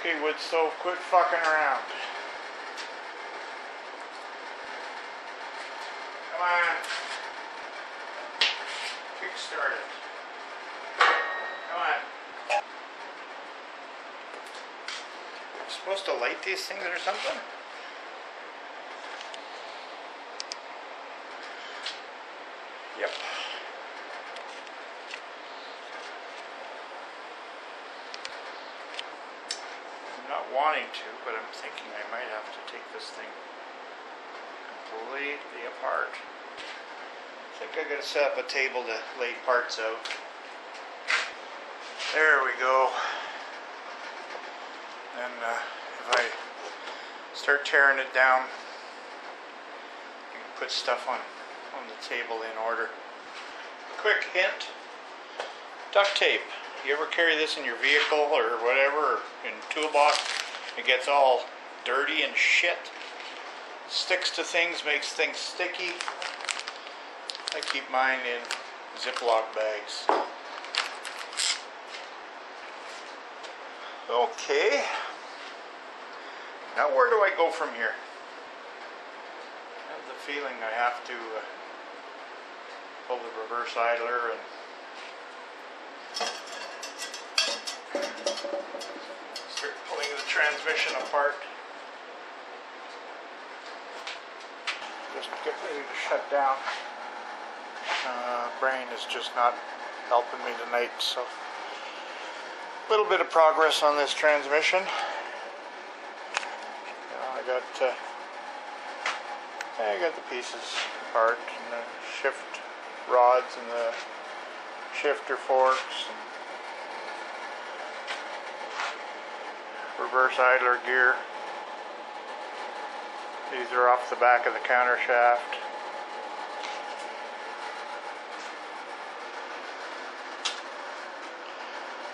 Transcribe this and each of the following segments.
Okay, wood stove, quit fucking around. Come on. Kickstart it. Come on. You're supposed to light these things or something? Yep. I'm not wanting to, but I'm thinking I might have to take this thing completely apart. I think I gotta set up a table to lay parts out. There we go. And if I start tearing it down, you can put stuff on the table in order. Quick hint, duct tape. You ever carry this in your vehicle or whatever, or in a toolbox? It gets all dirty and shit. Sticks to things, makes things sticky. I keep mine in Ziploc bags. Okay. Now where do I go from here? I have the feeling I have to pull the reverse idler and start pulling the transmission apart. Just get ready to shut down. Brain is just not helping me tonight, so a little bit of progress on this transmission. I got the pieces apart, and the shift rods and the shifter forks and reverse idler gear. These are off the back of the counter shaft.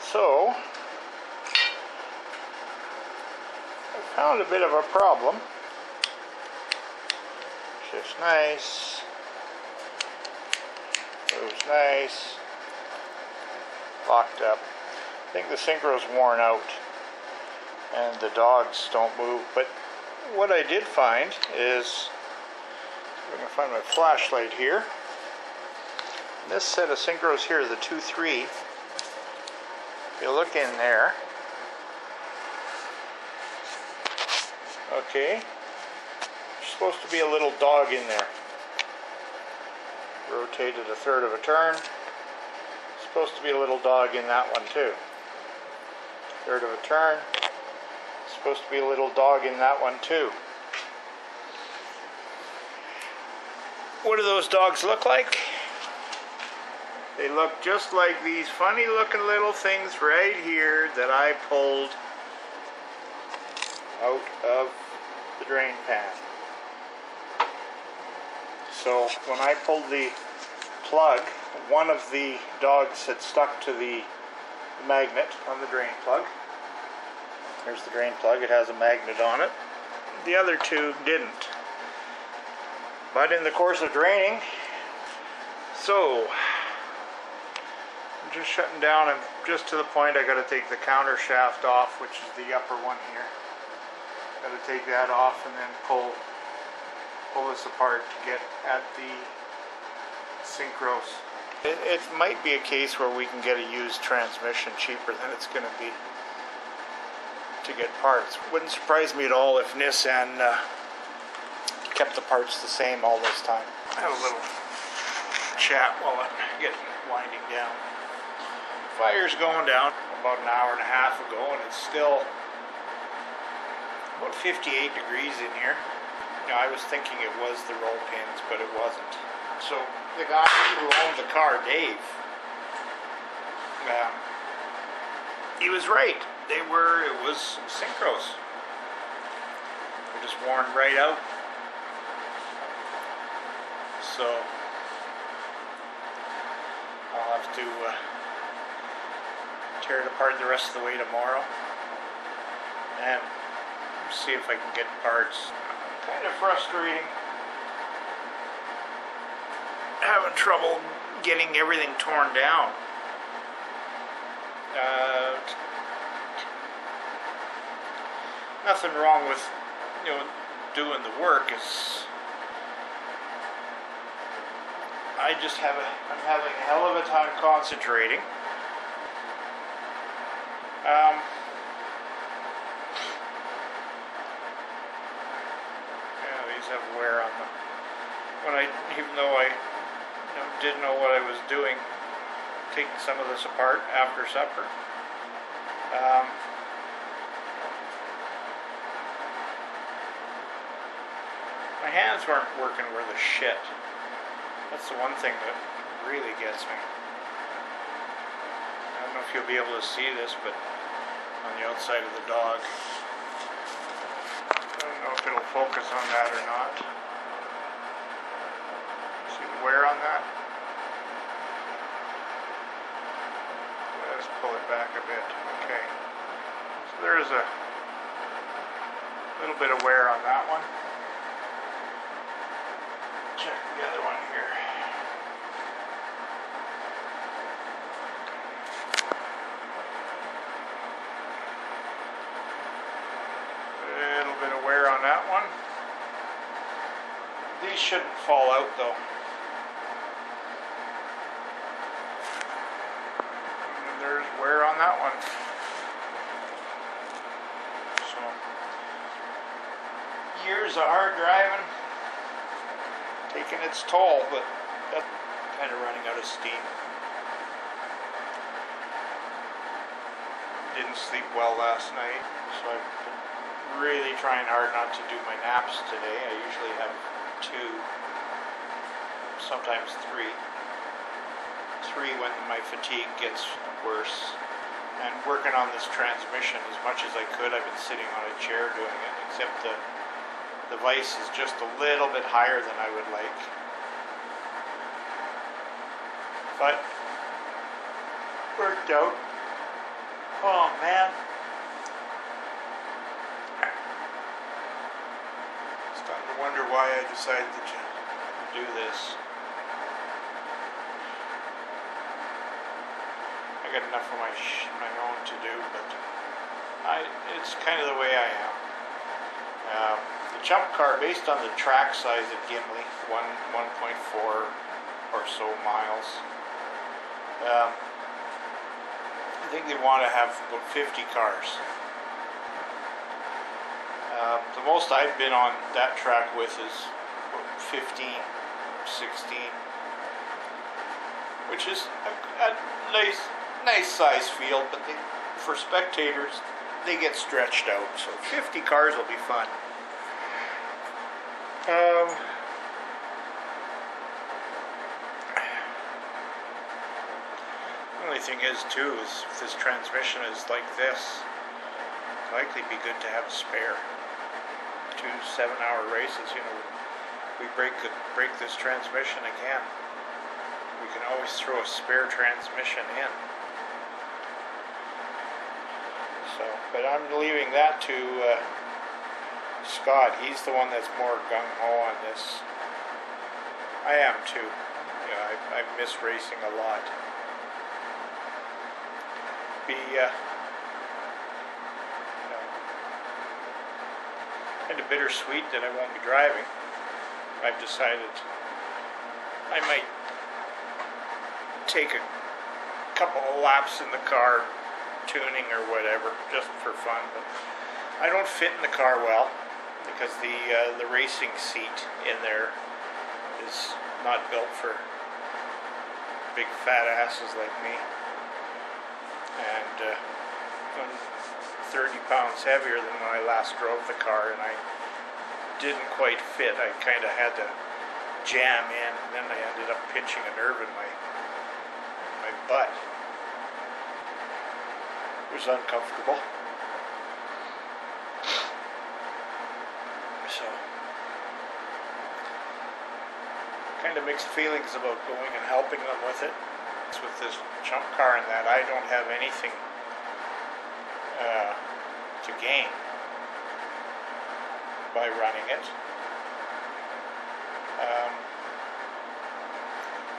So I found a bit of a problem. Shifts nice. Moves nice. Locked up. I think the synchro's worn out and the dogs don't move, but what I did find is, I'm going to find my flashlight here. This set of synchros here, the 2-3, if you look in there, okay, there's supposed to be a little dog in there. Rotated a third of a turn. Supposed to be a little dog in that one too. Third of a turn. Supposed to be a little dog in that one too. What do those dogs look like? They look just like these funny looking little things right here that I pulled out of the drain pan. So when I pulled the plug, one of the dogs had stuck to the magnet on the drain plug. There's the drain plug, it has a magnet on it. The other two didn't. But in the course of draining, so I'm just shutting down, and just to the point I got to take the counter shaft off, which is the upper one here. Got to take that off and then pull this apart to get at the synchros. It might be a case where we can get a used transmission cheaper than it's going to be to get parts. Wouldn't surprise me at all if Nissan kept the parts the same all this time. I have a little chat while I'm winding down. Fire's going down about an hour and a half ago, and it's still about 58 degrees in here. Now, I was thinking it was the roll pins, but it wasn't. So the guy who owned the car, Dave, he was right. It was synchros. They're just worn right out. So I'll have to tear it apart the rest of the way tomorrow and see if I can get parts. Kind of frustrating. Having trouble getting everything torn down. nothing wrong with, you know, doing the work. It's I'm having a hell of a time concentrating. Yeah, these have wear on them. Even though I didn't know what I was doing, taking some of this apart after supper. My hands weren't working worth a shit. That's the one thing that really gets me. I don't know if you'll be able to see this, but on the outside of the dog. I don't know if it'll focus on that or not. See the wear on that? Let's pull it back a bit. Okay. So there's a little bit of wear on that one. Check the other one here. A little bit of wear on that one. These shouldn't fall out though. And there's wear on that one. So, years of hard driving taking its toll, but that's kind of running out of steam. Didn't sleep well last night, so I've been really trying hard not to do my naps today. I usually have 2, sometimes 3. 3 when my fatigue gets worse. And working on this transmission as much as I could. I've been sitting on a chair doing it, except the vise is just a little bit higher than I would like. But worked out. Oh man. Starting to wonder why I decided to do this. I got enough of my own to do, but it's kind of the way I am. The jump car, based on the track size at Gimli, 1.4 or so miles, I think they want to have about 50 cars. The most I've been on that track with is 15, 16, which is a nice size field, but for spectators, they get stretched out. So 50 cars will be fun. The only thing is too, is if this transmission is like this, it'd likely be good to have a spare. 2 7-hour races, we break this transmission again, we can always throw a spare transmission in. So, but I'm leaving that to Scott. He's the one that's more gung-ho on this. I am too. I miss racing a lot. Kind of bittersweet that I won't be driving. I've decided I might take a couple of laps in the car, tuning or whatever, just for fun. But I don't fit in the car well because the racing seat in there is not built for big fat asses like me. And I'm 30 pounds heavier than when I last drove the car, and I didn't quite fit. I kind of had to jam in, and then I ended up pinching a nerve in my butt. It was uncomfortable. So, kind of mixed feelings about going and helping them with it. With this jump car and that, I don't have anything to gain by running it.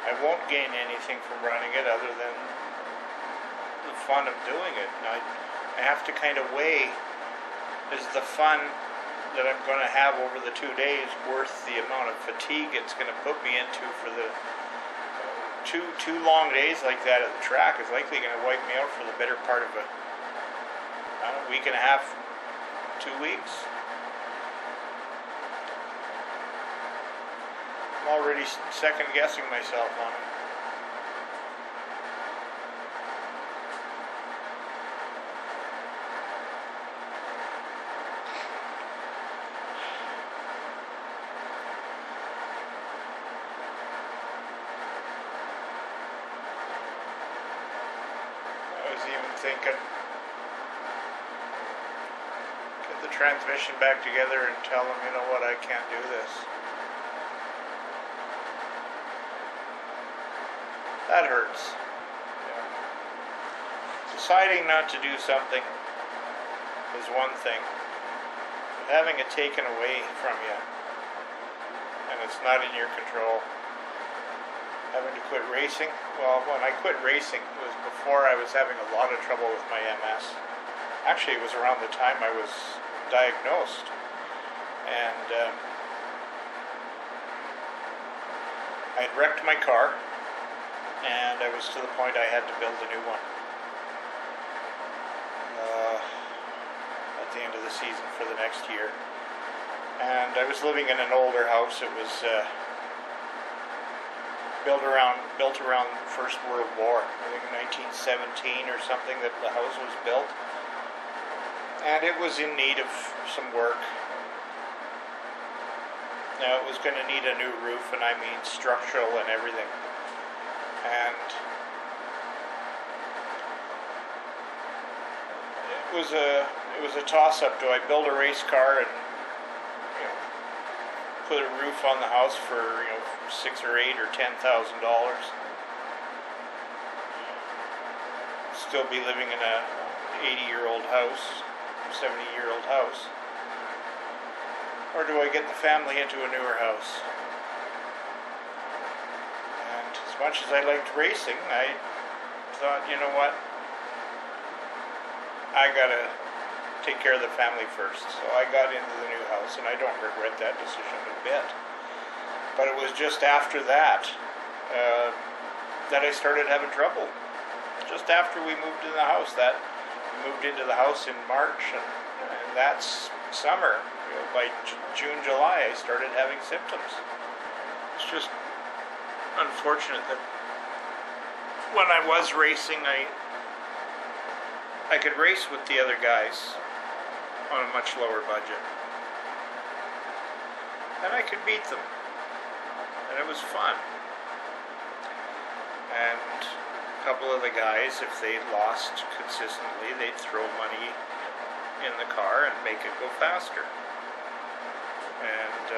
I won't gain anything from running it other than the fun of doing it. And I have to kind of weigh is the fun that I'm going to have over the 2 days worth the amount of fatigue it's going to put me into for the two long days like that at the track is likely going to wipe me out for the better part of a week and a half, 2 weeks. I'm already second guessing myself on it. Even thinking, get the transmission back together and tell them, you know what, I can't do this. That hurts. Yeah. Deciding not to do something is one thing, but having it taken away from you and it's not in your control. Having to quit racing. Well, when I quit racing, it was before I was having a lot of trouble with my MS. Actually, it was around the time I was diagnosed. And I had wrecked my car, and I was to the point I had to build a new one. At the end of the season for the next year. And I was living in an older house. It was built around the First World War. I think 1917 or something that the house was built. And it was in need of some work. Now it was going to need a new roof, and I mean structural and everything. And it was a toss-up. Do I build a race car and put a roof on the house for $6,000 or $8,000 or $10,000, still be living in a 80-year-old house, 70-year-old house, or do I get the family into a newer house? And as much as I liked racing, I thought, you know what, I gotta take care of the family first. So I got into the new house, and I don't regret that decision a bit. But it was just after that that I started having trouble. Just after we moved into the house, we moved into the house in March, and that's summer. By June, July, I started having symptoms. It's just unfortunate that when I was racing, I could race with the other guys on a much lower budget, and I could beat them, and it was fun. And a couple of the guys, if they lost consistently, they'd throw money in the car and make it go faster. And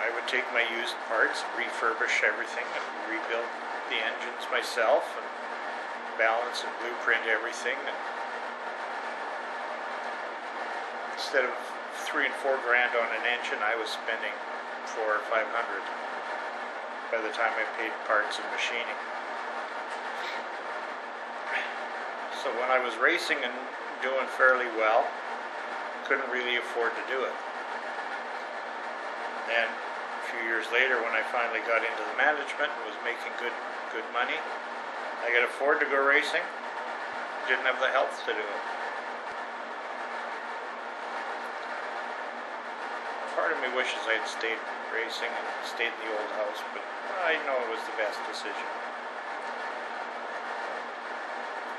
I would take my used parts and refurbish everything and rebuild the engines myself and balance and blueprint everything. And instead of $3,000 and $4,000 on an engine, I was spending $400 or $500 by the time I paid parts and machining. So when I was racing and doing fairly well, couldn't really afford to do it. And then a few years later, when I finally got into the management and was making good money, I could afford to go racing, didn't have the health to do it. Part of me wishes I'd stayed racing and stayed in the old house, but I know it was the best decision.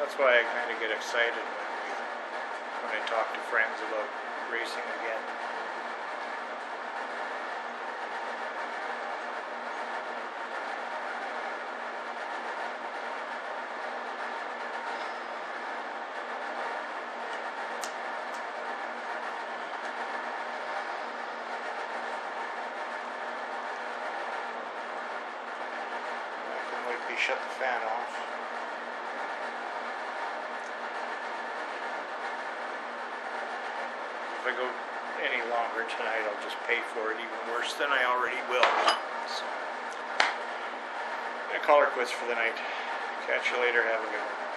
That's why I kind of get excited when I talk to friends about racing again. Shut the fan off. If I go any longer tonight, I'll just pay for it even worse than I already will. So, I'm gonna call her quits for the night. Catch you later. Have a good one.